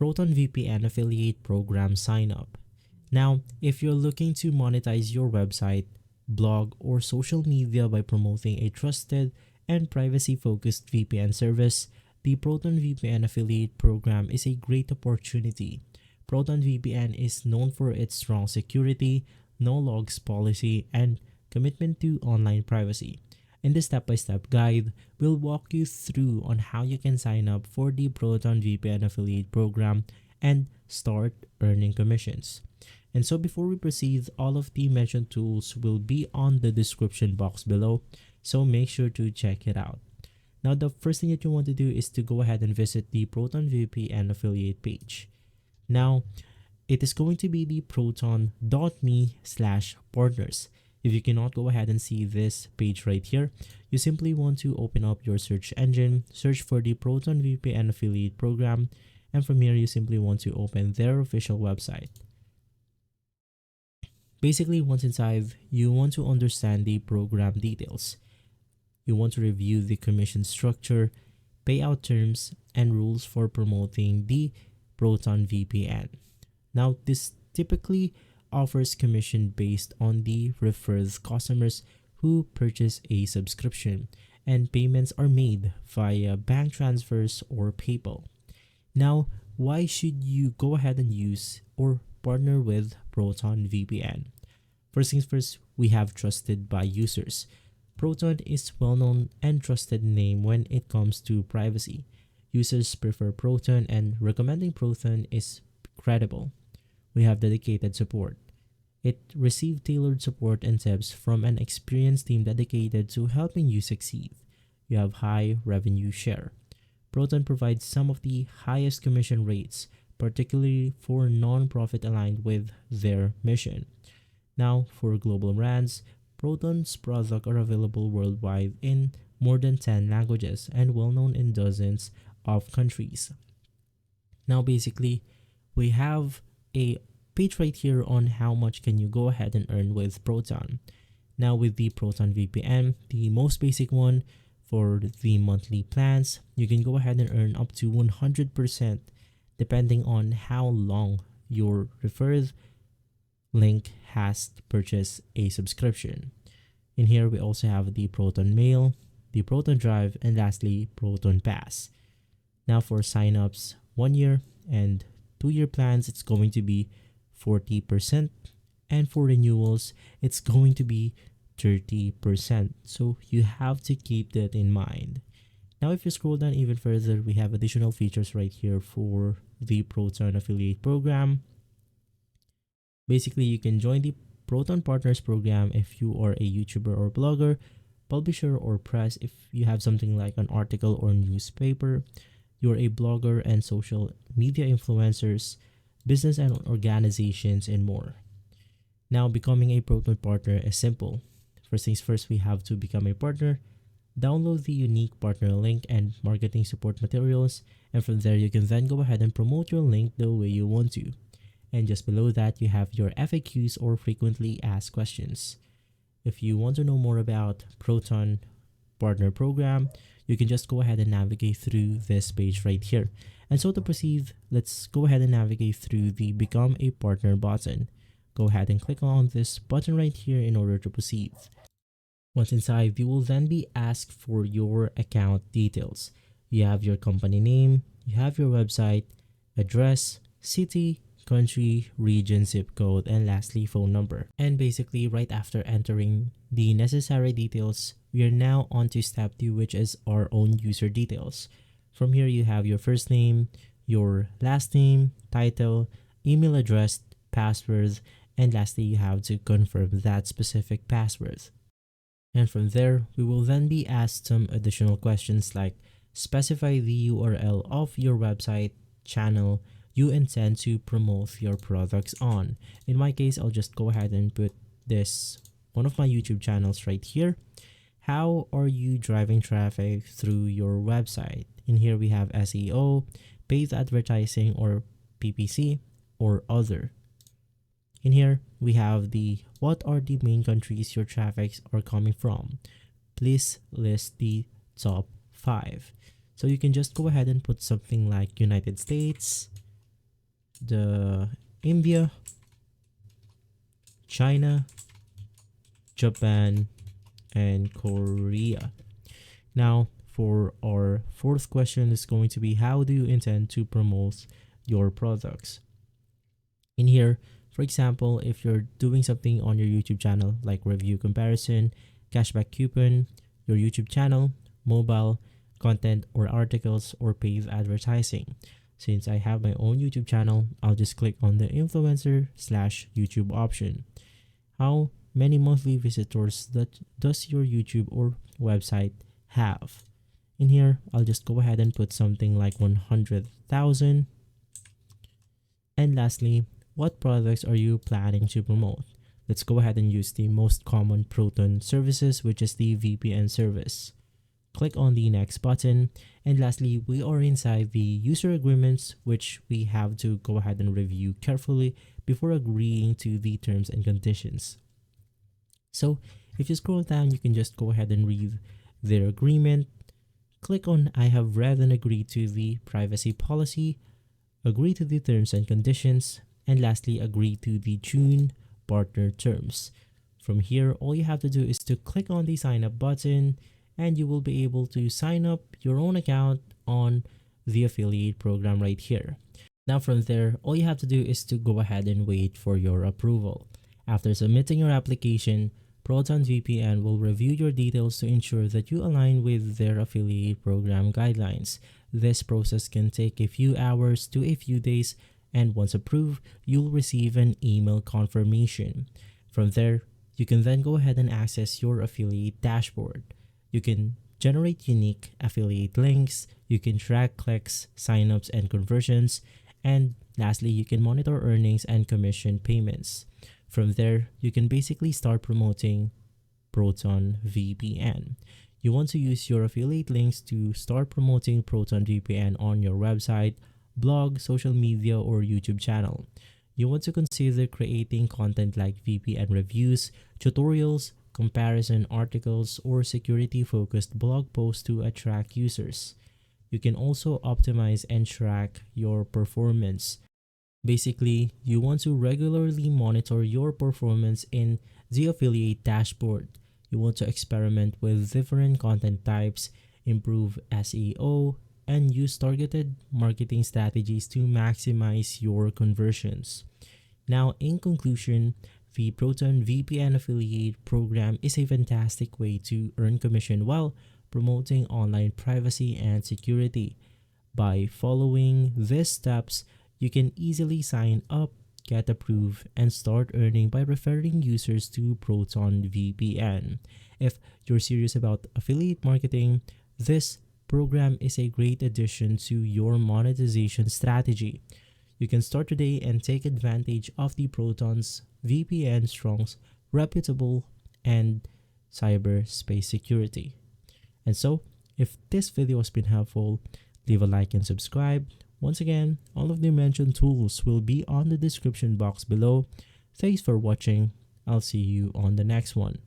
Proton VPN affiliate program sign up. Now, if you're looking to monetize your website, blog, or social media by promoting a trusted and privacy-focused VPN service, the Proton VPN affiliate program is a great opportunity. Proton VPN is known for its strong security, no logs policy, and commitment to online privacy. In this step-by-step guide, we'll walk you through on how you can sign up for the Proton VPN affiliate program and start earning commissions. And so before we proceed, all of the mentioned tools will be on the description box below, so make sure to check it out. Now, the first thing that you want to do is to go ahead and visit the Proton VPN affiliate page. Now, it is going to be the proton.me/partners. If you cannot go ahead and see this page right here, you simply want to open up your search engine, search for the Proton VPN affiliate program, and from here you simply want to open their official website. Basically, once inside, you want to understand the program details. You want to review the commission structure, payout terms, and rules for promoting the Proton VPN. Now, this typically offers commission based on the referred customers who purchase a subscription, and payments are made via bank transfers or PayPal. Now, why should you go ahead and use or partner with Proton VPN? First things first, we have trusted by users. Proton is well-known and trusted name when it comes to privacy. Users prefer Proton, and recommending Proton is credible. We have dedicated support. It received tailored support and tips from an experienced team dedicated to helping you succeed. You have high revenue share. Proton provides some of the highest commission rates, particularly for non-profit aligned with their mission. Now, for global brands, Proton's products are available worldwide in more than 10 languages and well-known in dozens of countries. Now, basically, we have a page right here on how much can you go ahead and earn with Proton. Now, with the Proton VPN, the most basic one for the monthly plans, you can go ahead and earn up to 100% depending on how long your referred link has purchased a subscription. In here, we also have the Proton Mail, the Proton Drive, and lastly, Proton Pass. Now, for signups 1 year and 2-year plans, it's going to be 40%, and for renewals, it's going to be 30%. So you have to keep that in mind. Now, if you scroll down even further, we have additional features right here for the Proton affiliate program. Basically, you can join the Proton Partners program if you are a YouTuber or blogger, publisher or press if you have something like an article or newspaper, you're a blogger and social media influencers, business and organizations, and more. Now, becoming a Proton partner is simple. First things first, we have to become a partner. Download the unique partner link and marketing support materials, and from there you can then go ahead and promote your link the way you want to. And just below that, you have your FAQs or frequently asked questions. If you want to know more about Proton Partner Program, you can just go ahead and navigate through this page right here. And so to proceed, let's go ahead and navigate through the Become a Partner button. Go ahead and click on this button right here in order to proceed. Once inside, you will then be asked for your account details. You have your company name, you have your website, address, city, country, region, zip code, and lastly, phone number. And basically, right after entering the necessary details, we are now on to step 2, which is our own user details. From here, you have your first name, your last name, title, email address, password, and lastly, you have to confirm that specific password. And from there, we will then be asked some additional questions like specify the URL of your website, channel, you intend to promote your products on. In my case, I'll just go ahead and put this one of my YouTube channels right here. How are you driving traffic through your website? In here we have SEO, paid advertising or PPC, or other. In here we have the what are the main countries your traffics are coming from. Please list the top 5. So you can just go ahead and put something like United States, the India, China, Japan, and Korea. Now, for our fourth question is going to be, how do you intend to promote your products? In here, for example, if you're doing something on your YouTube channel like review comparison, cashback coupon, your YouTube channel, mobile, content or articles, or paid advertising. Since I have my own YouTube channel, I'll just click on the influencer/YouTube option. How many monthly visitors does your YouTube or website have? In here, I'll just go ahead and put something like 100,000. And lastly, what products are you planning to promote? Let's go ahead and use the most common Proton services, which is the VPN service. Click on the next button. And lastly, we are inside the user agreements, which we have to go ahead and review carefully before agreeing to the terms and conditions. So if you scroll down, you can just go ahead and read their agreement. Click on I have read and agreed to the privacy policy, agree to the terms and conditions, and lastly, agree to the June partner terms. From here, all you have to do is to click on the sign up button and you will be able to sign up your own account on the affiliate program right here. Now from there, all you have to do is to go ahead and wait for your approval. After submitting your application, Proton VPN will review your details to ensure that you align with their affiliate program guidelines. This process can take a few hours to a few days, and once approved, you'll receive an email confirmation. From there, you can then go ahead and access your affiliate dashboard. You can generate unique affiliate links, you can track clicks, signups, and conversions, and lastly, you can monitor earnings and commission payments. From there, you can basically start promoting Proton VPN. You want to use your affiliate links to start promoting Proton VPN on your website, blog, social media, or YouTube channel. You want to consider creating content like VPN reviews, tutorials, comparison articles, or security-focused blog posts to attract users. You can also optimize and track your performance. Basically, you want to regularly monitor your performance in the affiliate dashboard. You want to experiment with different content types, improve SEO, and use targeted marketing strategies to maximize your conversions. Now, in conclusion, the Proton VPN affiliate program is a fantastic way to earn commission while promoting online privacy and security. By following these steps, you can easily sign up, get approved, and start earning by referring users to Proton VPN. If you're serious about affiliate marketing, this program is a great addition to your monetization strategy. You can start today and take advantage of the Proton's VPN Strong's reputable and cyberspace security. And so, if this video has been helpful, leave a like and subscribe. Once again, all of the mentioned tools will be on the description box below. Thanks for watching. I'll see you on the next one.